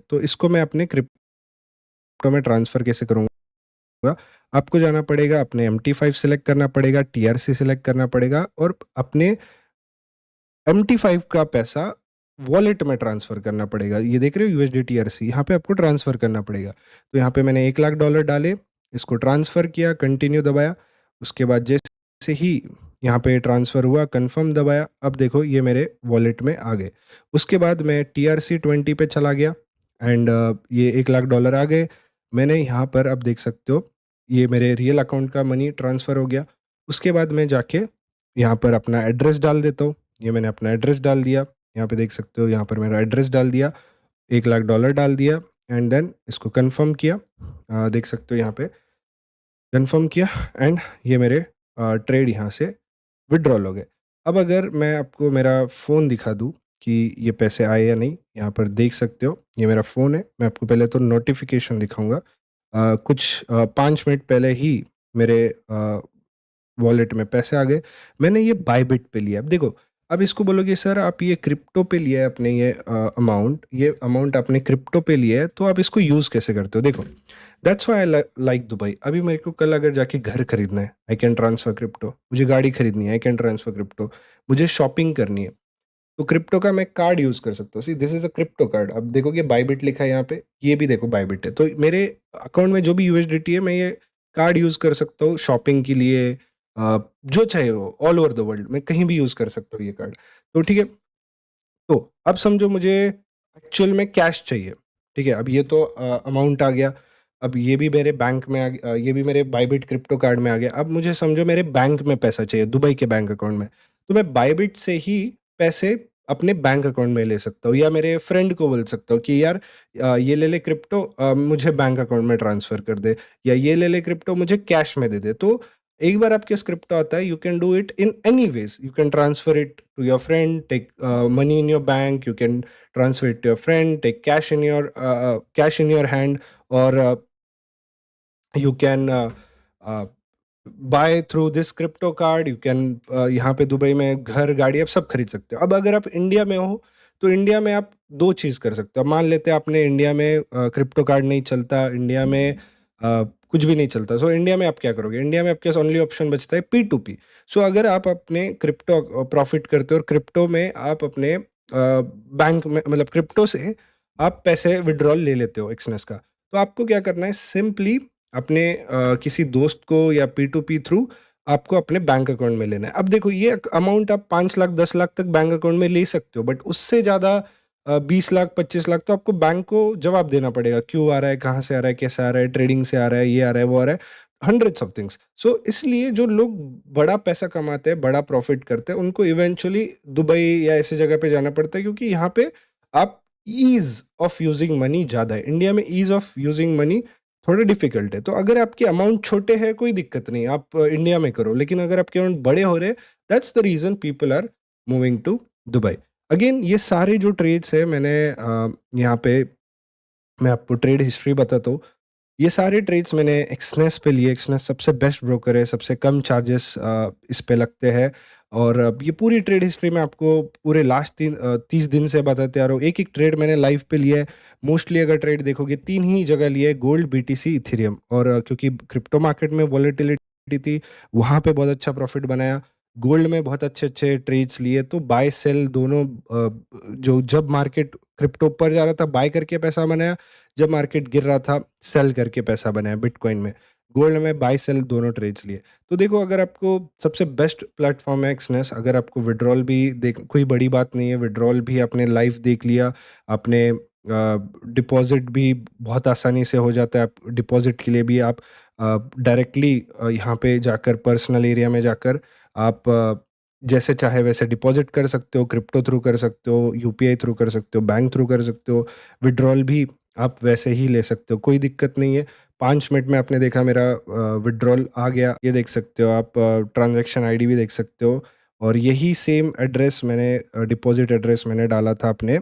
तो इसको मैं अपने क्रिप्टो में ट्रांसफ़र कैसे करूँगा? आपको जाना पड़ेगा, अपने MT5 सेलेक्ट करना पड़ेगा, TRC सेलेक्ट करना पड़ेगा और अपने MT5 का पैसा वॉलेट में ट्रांसफ़र करना पड़ेगा। ये देख रहे हो USD TRC, यहाँ पे आपको ट्रांसफ़र करना पड़ेगा। तो यहाँ पे मैंने $1,00,000 डाले, इसको ट्रांसफ़र किया, कंटिन्यू दबाया। उसके बाद जैसे ही यहाँ पे ट्रांसफ़र हुआ, कन्फर्म दबाया, अब देखो ये मेरे वॉलेट में आ गए। उसके बाद मैं TRC20 पे चला गया एंड ये $1,00,000 आ गए। मैंने यहाँ पर अब देख सकते हो, ये मेरे रियल अकाउंट का मनी ट्रांसफ़र हो गया। उसके बाद मैं जाके यहाँ पर अपना एड्रेस डाल देता हूँ। ये मैंने अपना एड्रेस डाल दिया, यहाँ पे देख सकते हो, यहाँ पर मेरा एड्रेस डाल दिया, $1,00,000 डाल दिया एंड देन इसको कन्फर्म किया। देख सकते हो यहाँ पे कन्फर्म किया एंड ये मेरे ट्रेड यहाँ से विथड्रॉल हो गए। अब अगर मैं आपको मेरा फ़ोन दिखा दूँ कि ये पैसे आए या नहीं, यहाँ पर देख सकते हो, ये मेरा फ़ोन है। मैं आपको पहले तो नोटिफ़िकेशन दिखाऊँगा। कुछ 5 मिनट पहले ही मेरे वॉलेट में पैसे आ गए। मैंने ये बायबिट पे लिया। अब देखो, अब इसको बोलोगे सर आप ये क्रिप्टो पे लिया है आपने ये अमाउंट आपने क्रिप्टो पे लिया है, तो आप इसको यूज़ कैसे करते हो? देखो, that's why I like Dubai. अभी मेरे को कल अगर जाके घर खरीदना है, आई कैन ट्रांसफर क्रिप्टो। मुझे गाड़ी खरीदनी है, आई कैन ट्रांसफर क्रिप्टो। मुझे शॉपिंग करनी है, तो क्रिप्टो का मैं कार्ड यूज़ कर सकता हूँ। See this is a crypto card. अब देखोगे बायबिट लिखा है यहाँ पे, ये भी देखो बायबिट है। तो मेरे अकाउंट में जो भी यूएसडीटी है, मैं ये कार्ड यूज़ कर सकता हूँ शॉपिंग के लिए, जो चाहे वो ऑल ओवर द वर्ल्ड मैं कहीं भी यूज़ कर सकता हूँ ये कार्ड। तो ठीक है, तो अब समझो मुझे एक्चुअल में कैश चाहिए, ठीक है? अब ये तो अमाउंट आ गया, अब ये भी मेरे बैंक में ये भी मेरे बायबिट क्रिप्टो कार्ड में आ गया। अब मुझे समझो मेरे बैंक में पैसा चाहिए, दुबई के बैंक अकाउंट में, तो मैं बायबिट से ही पैसे अपने बैंक अकाउंट में ले सकता हूँ या मेरे फ्रेंड को बोल सकता हूँ कि यार ये ले ले क्रिप्टो, मुझे बैंक अकाउंट में ट्रांसफ़र कर दे, या ये ले ले क्रिप्टो मुझे कैश में दे दे। तो एक बार आपके पास क्रिप्टो आता है, you can do it in any ways. You can transfer it to your friend, take money in your bank, you can transfer it to your friend, take cash in your hand, और you can buy through this crypto card. You can यहाँ पे Dubai में घर गाड़ी आप सब खरीद सकते हो। अब अगर आप इंडिया में हो, तो इंडिया में आप दो चीज़ कर सकते हो। अब मान लेते हैं आपने इंडिया में क्रिप्टो कार्ड नहीं चलता, इंडिया में कुछ भी नहीं चलता। सो इंडिया में आप क्या करोगे? इंडिया में आपके पास ओनली ऑप्शन बचता है P2P। सो अगर आप अपने क्रिप्टो प्रॉफिट करते हो और क्रिप्टो में आप अपने बैंक में, मतलब क्रिप्टो से आप पैसे विड्रॉल ले लेते हो एक्सनेस का, तो आपको क्या करना है, सिंपली अपने किसी दोस्त को या P2P थ्रू आपको अपने बैंक अकाउंट में लेना है। अब देखो, ये अमाउंट आप 5 लाख 10 लाख तक बैंक अकाउंट में ले सकते हो, बट उससे ज़्यादा 20 लाख 25 लाख तो आपको बैंक को जवाब देना पड़ेगा, क्यों आ रहा है, कहाँ से आ रहा है, कैसे आ रहा है, ट्रेडिंग से आ रहा है, ये आ रहा है, वो आ रहा है, हंड्रेड्स ऑफ थिंग्स। सो इसलिए जो लोग बड़ा पैसा कमाते हैं, बड़ा प्रॉफिट करते हैं, उनको इवेंचुअली दुबई या ऐसी जगह पे जाना पड़ता है, क्योंकि यहाँ पे आप ईज ऑफ यूजिंग मनी ज़्यादा है। इंडिया में ईज ऑफ यूजिंग मनी थोड़ा डिफिकल्ट है। तो अगर आपके अमाउंट छोटे हैं, कोई दिक्कत नहीं, आप इंडिया में करो, लेकिन अगर आपके अमाउंट बड़े हो रहे, that's the reason people are moving to Dubai. Again ये सारे जो ट्रेड्स है, मैंने यहाँ पे मैं आपको ट्रेड हिस्ट्री बताता हूँ। ये सारे ट्रेड्स मैंने एक्सनेस पे लिए। एक्सनेस सबसे बेस्ट ब्रोकर है, सबसे कम चार्जेस इस पे लगते हैं, और ये पूरी ट्रेड हिस्ट्री में आपको पूरे लास्ट 30 दिन से बताते आ रहा हूँ। एक एक ट्रेड मैंने लाइव पे लिया है। मोस्टली अगर ट्रेड देखोगे, 3 ही जगह लिया है, गोल्ड, BTC, इथेरियम, और क्योंकि क्रिप्टो मार्केट में वॉलेटिलिटी थी, वहाँ पे बहुत अच्छा प्रॉफिट बनाया। गोल्ड में बहुत अच्छे-अच्छे ट्रेड्स लिए, तो बाय सेल दोनों, जो जब मार्केट क्रिप्टो ऊपर जा रहा था बाय करके पैसा बनाया, जब मार्केट गिर रहा था सेल करके पैसा बनाया बिटकॉइन में। गोल्ड में बाय सेल दोनों ट्रेड्स लिए। तो देखो, अगर आपको सबसे बेस्ट प्लेटफॉर्म है एक्सनेस। अगर आपको विड्रॉल भी देख, कोई बड़ी बात नहीं है, विड्रॉल भी आपने लाइव देख लिया, आपने डिपॉजिट भी बहुत आसानी से हो जाता है। आप डिपॉजिट के लिए भी आप डायरेक्टली यहाँ पे जाकर, पर्सनल एरिया में जाकर आप जैसे चाहे वैसे डिपॉजिट कर सकते हो, क्रिप्टो थ्रू कर सकते हो, यूपीआई थ्रू कर सकते हो, बैंक थ्रू कर सकते हो, विड्रॉल भी आप वैसे ही ले सकते हो, कोई दिक्कत नहीं है। 5 मिनट में आपने देखा मेरा विड्रॉल आ गया, ये देख सकते हो आप, ट्रांजैक्शन आईडी भी देख सकते हो, और यही सेम एड्रेस मैंने डिपॉजिट एड्रेस मैंने डाला था अपने